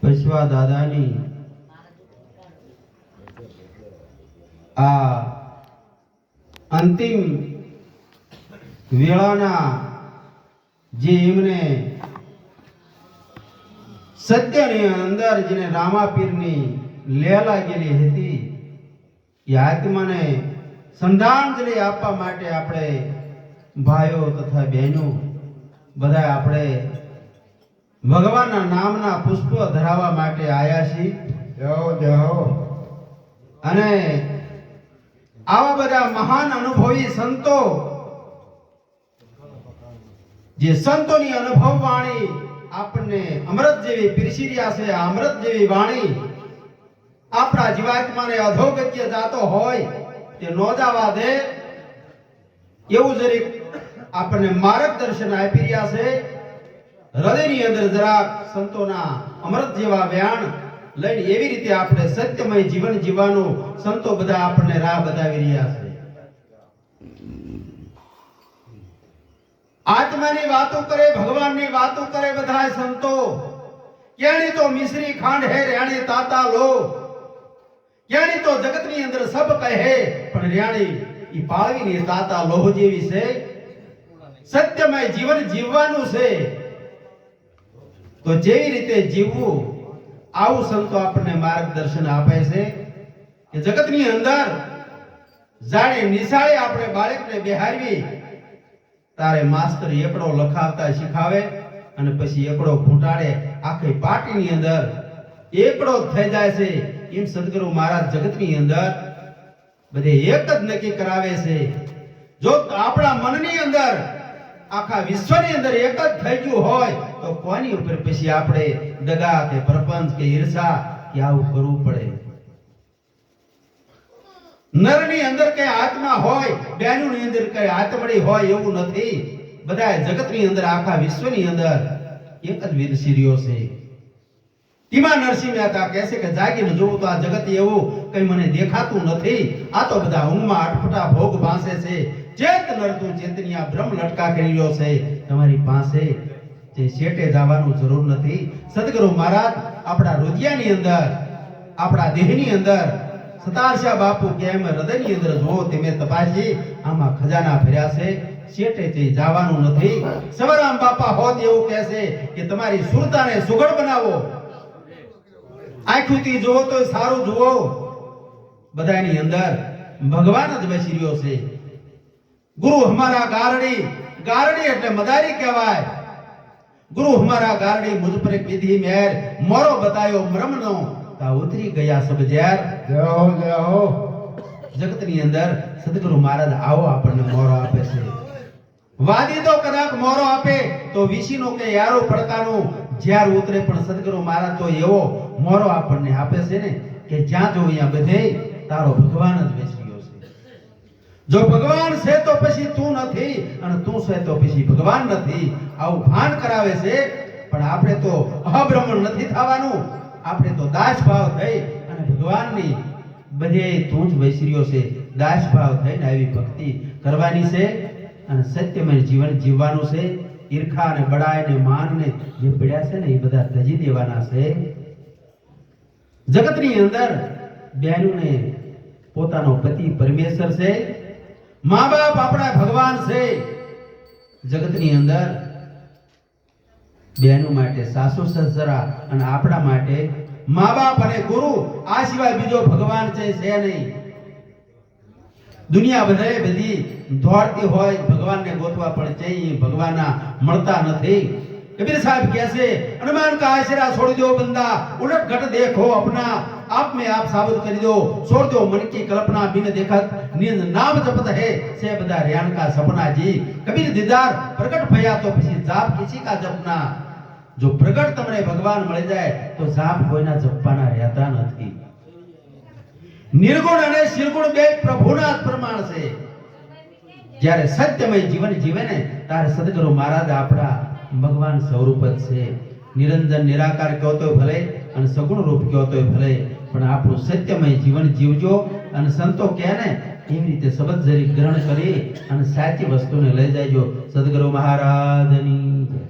પૈસવા દાદાની આ અંતિમ વેળાના જે એમને સત્યની અંદર જેને રામાપીરની લે લાગેલી હતી એ આત્માને શ્રદ્ધાંજલિ આપવા માટે આપણે ભાઈઓ તથા બહેનો બધા આપણે ભગવાનના નામના પુષ્પ ધરાવવા માટે આવ્યા છીએ. અને આવા બધા મહાન અનુભવી સંતો જે સંતોની અનુભવ વાણી આપણને અમૃત જેવી પીરસી રહ્યા છે. આ અમૃત જેવી વાણી આપણા જીવાત્માને અધોગત્ય જાતો હોય તે નો જવા દે એવું જરીક આપણને માર્ગદર્શન આપી રહ્યા છે. હૃદયની અંદર જરાક સંતોના અમૃત જેવા વ્યાણ લઈને એવી રીતે આપણે સત્યમય જીવન જીવવાનું સંતો બધા આપણને રાહ બતાવી રહ્યા છે. આત્માની વાતો કરે, ભગવાનની વાતો કરે બધા સંતો. ક્યાંની તો મિશ્રી ખાંડ હે રેણી તાતા લો, ક્યાંની તો જગતની અંદર સબ કહે પણ રેણી ઈ પાળવીની તાતા લોહ જેવી છે. સત્યમય જીવન જીવવાનું છે તો જેવી રીતે જીવવું આવું સંતો આપણને માર્ગદર્શન આપે છે કે જગતની અંદર જાણે નિશાળે આપણે બાળકને બેહારવી તારે માસ્ટર એકડો લખાવતા શીખાવે અને પછી એકડો ઘૂંટાડે આખી પાટીની અંદર એકડો થઈ જાય છે. એમ સદગુરુ મહારાજ જગતની અંદર બધે એક જ નક્કી કરાવે છે. જો આપણા મનની અંદર આખા વિશ્વની અંદર એક જ થઈ ગયું હોય તો કોની ઉપર પછી આપણે દગા કે પ્રપંચ કે ઈર્ષા કે આવું કરવું પડે. નરની અંદર કઈ આત્મા હોય, બેનુની અંદર કઈ આત્મડી હોય એવું નથી. બધા જગતની અંદર આખા વિશ્વની અંદર એક જ વિરસી રહ્યો છે. ટીમા નરસિંહ મહેતા કહે છે કે જાગીને જોવું તો આ જગત એવું કઈ મને દેખાતું નથી. આ તો બધા ઊંઘમાં અટપટા ભોગ ભાંસે છે. ચેત નરતું ચેતનિયા બ્રહ્મ લટકા કરી રહ્યો છે. તમારી પાસે જે શેટે જવાનું જરૂર નથી. સદગુરુ મહારાજ આપણા હૃદયની અંદર, આપણા દેહની અંદર સતારશા બાપુ કેમ હૃદયની અંદર જોવો તમે તપાસી આમાં ખજાના ભર્યા છે. શેટે તે જવાનું નથી. સવરામ બાપા હોત એવું કહે છે કે તમારી સુરતાને સુગડ બનાવો, આંખોથી જોવો તો સારું જુઓ. બધાની અંદર ભગવાન જ બેસી રહ્યો છે. ગુરુ હમારા ગારડી, ગારડી એટલે મદારી કહેવાય. ગુરુ હમારા ગારડી મુझ પર વિધિ મેર, મોરો બતાયો બ્રહ્મનો તા ઉતરી ગયા સબ ઝેર. જય હો. જગતની અંદર સદગુરુ મહારાજ આવો આપણને મોરો આપે છે. વાદી તો કદાચ મોરો આપે તો વિશીનો કે યારો પડકાનો ઝેર ઉતરે, પણ સદગુરુ મહારાજ તો એવો મોરો આપણને આપે છે ને કે જ્યાં જો અહીંયા બધે તારો ભગવાન જ બેસી રહ્યો છે. જો ભગવાન છે તો પછી તું નથી, અને તું છે તો પછી ભગવાન નથી. આવું ભાન કરાવે છે. પણ આપણે તો અબ્રહ્મણ નથી થવાનું. આપણે તો દાસ ભાવ થઈ અને ભગવાનની બધે તું જ બેસી રહ્યો છે. દાસ ભાવ થઈને આવી ભક્તિ કરવાની છે અને સત્યમય જીવન જીવવાનું છે. ઈર્ખા અને બડાઈ ને માન ને જે પડ્યા છે ને એ બધા ત્યજી દેવાના છે. જગતની અંદર બહેનોને પોતાનો પતિ પરમેશ્વર છે, મા બાપ આપણા ભગવાન છે. જગતની અંદર બહેનો માટે સાસુ સસરા અને આપણા માટે મા બાપ અને ગુરુ, આ સિવાય બીજો ભગવાન છે નહીં. દુનિયા બધાએ બધી દોડતી હોય ભગવાનને ગોતવા પણ છે, ભગવાનના મળતા નથી. कबीर साहब कैसे अनुमान का आशरा छोड़ दो बंदा, उलट घट देखो अपना, आप में आप साबित कर दो, छोड़ दो मन की कल्पना, बिन देखत निज नाम जपत है से बदा रियान का सपना जी. कबीर दीदार प्रकट भया तो પછી જાપ किसी का जपना. जो प्रकट તમને ભગવાન મળી જાય તો જાપ કોઈના જપવાના રહેતા નથી. નિર્ગુણ અને શિરગુણ બે પ્રભુના પ્રમાણ છે. જ્યારે સત્યમય જીવન જીવે ને ત્યારે સદગુરુ મહારાજ આપણા ભગવાન સ્વરૂપ જ છે. નિરંજન નિરાકાર કહો તો ભલે અને સગુણ રૂપ કહો તો ભલે, પણ આપણું સત્યમય જીવન જીવજો. અને સંતો કહે ને એવી રીતે શબ્દ જરી ગ્રહણ કરી અને સાચી વસ્તુને લઈ જાયજો. સદગુરુ મહારાજની જય.